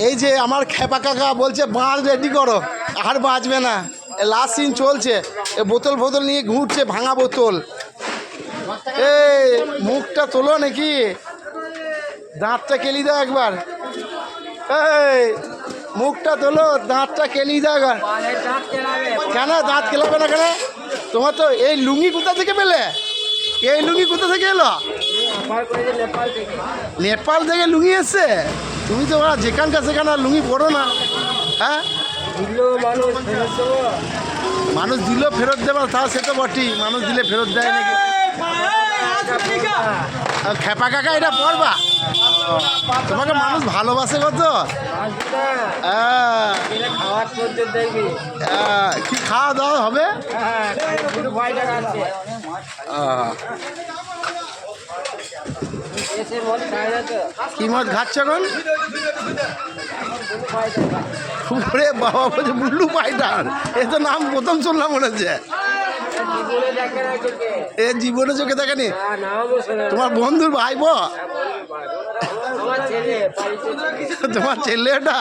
এই যে আমার খেপা কাকা বলছে বাঁশ রেডি করো, আর বাঁচবে না। লাস্ট সিন চলছে, এ বোতল ফোতল নিয়ে ঘুরছে, ভাঙা বোতল। এই মুখটা তোলো নাকি, দাঁতটা কেলি দাও একবার। এই মুখটা তোলো, দাঁতটা কেলি দাও একবার। কেন দাঁত কেলাবে না কেন? তোমার তো এই লুঙ্গি কোথা থেকে পেলে? এই লুঙ্গি কোথা থেকে এলো? নেপাল থেকে লুঙ্গি এসছে? তুমি তো যেখানকার সেখানে লুঙ্গি পড়ো না। হ্যাঁ, মানুষ দিল ফেরত দেবে, তা সে তো বটেই, মানুষ দিলে ফেরত দেয় নাকি? খেপা কাকা এটা পড়বা? তোমাকে মানুষ ভালোবাসে কত। কি খাওয়া দাওয়া হবে? কি মদ খাচ্ছ এখন? ওরে বাবা, বলছে বুল্লু পাইটার, এ তো নাম প্রথম শুনলাম মনে হচ্ছে। এ জীবনে চোখে দেখেনি? তোমার বন্ধুর ভাই বো? তোমার ছেলে এটা?